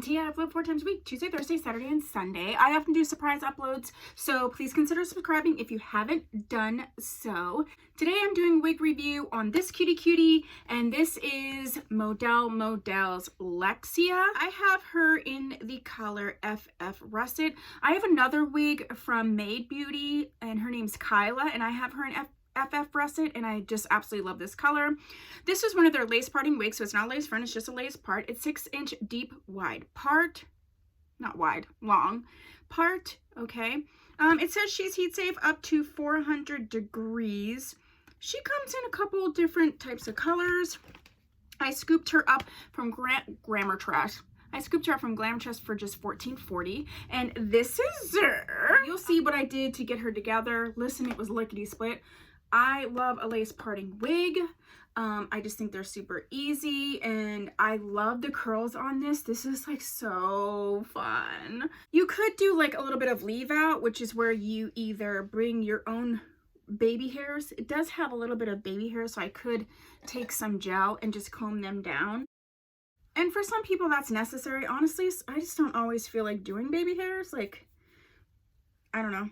Tia. I upload 4 times a week, Tuesday, Thursday, Saturday, and Sunday. I often do surprise uploads, so please consider subscribing if you haven't done so. Today I'm doing a wig review on this cutie, and this is Model's LEXIA. I have her in the color FFRusset. I have another wig from Made Beauty, and her name's Kyla, and I have her in FFRusset, and I just absolutely love this color. This is one of their lace parting wigs, so it's not lace front, it's just a lace part. It's 6-inch deep wide part, not wide, long part, okay. It says she's heat safe up to 400 degrees. She comes in a couple different types of colors. I scooped her up from Glamour Trash. I scooped her up from Glamour Trash for just $14.40, and this is her. You'll see what I did to get her together. Listen, it was lickety split. I love a lace parting wig. I just think they're super easy, and I love the curls on this. This is like so fun. You could do like a little bit of leave out, which is where you either bring your own baby hairs. It does have a little bit of baby hair, so I could take some gel and just comb them down. And for some people that's necessary. Honestly, I just don't always feel like doing baby hairs. Like, I don't know.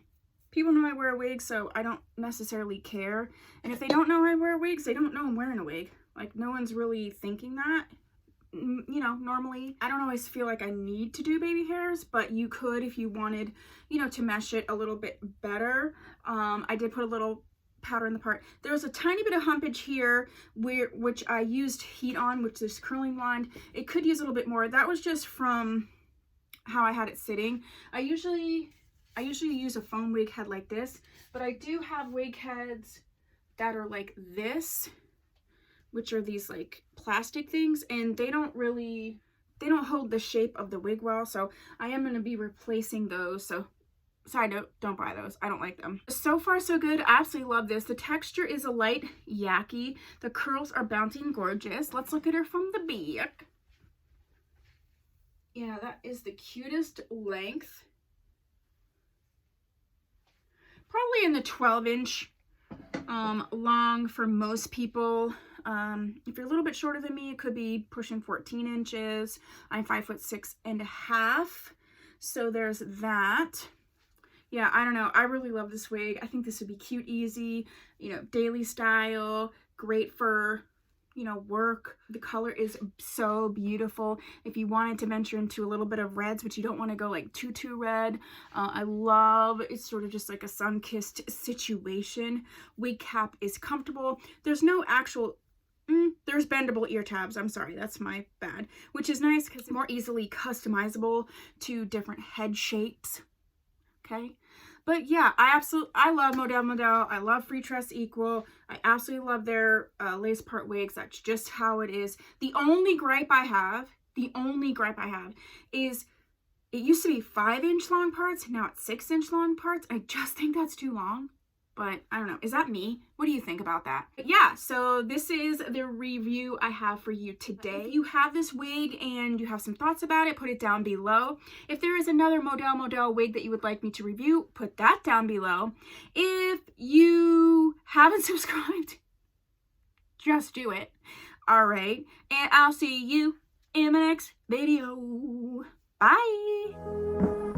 People know I wear a wig, so I don't necessarily care. And if they don't know I wear wigs, they don't know I'm wearing a wig. Like, no one's really thinking that. You know, normally, I don't always feel like I need to do baby hairs, but you could if you wanted, you know, to mesh it a little bit better. I did put a little powder in the part. There's a tiny bit of humpage here, which I used heat on, which is curling wand. It could use a little bit more. That was just from how I had it sitting. I usually use a foam wig head like this, but I do have wig heads that are like this, which are these like plastic things, and they don't hold the shape of the wig well, so I am going to be replacing those. So side note, don't buy those. I don't like them. So far so good. I absolutely love this. The texture is a light yaki. The curls are bouncy and gorgeous. Let's look at her from the back. Yeah, that is the cutest length. Probably in the 12-inch long for most people. If you're a little bit shorter than me, it could be pushing 14 inches. I'm 5'6.5", so there's that. Yeah, I don't know. I really love this wig. I think this would be cute, easy, you know, daily style, great for, you know, work. The color is so beautiful. If you wanted to venture into a little bit of reds, but you don't want to go like too red, I love, it's sort of just like a sun-kissed situation. Wig cap is comfortable. There's no actual, there's bendable ear tabs. I'm sorry, that's my bad. Which is nice because it's more easily customizable to different head shapes. Okay. But yeah, I love Model. I love Free Trust Equal. I absolutely love their lace part wigs. That's just how it is. The only gripe I have is it used to be 5-inch long parts. Now it's 6-inch long parts. I just think that's too long. But I don't know. Is that me? What do you think about that? But yeah, so this is the review I have for you today. If you have this wig and you have some thoughts about it, put it down below. If there is another Model wig that you would like me to review, put that down below. If you haven't subscribed, just do it. All right. And I'll see you in my next video. Bye.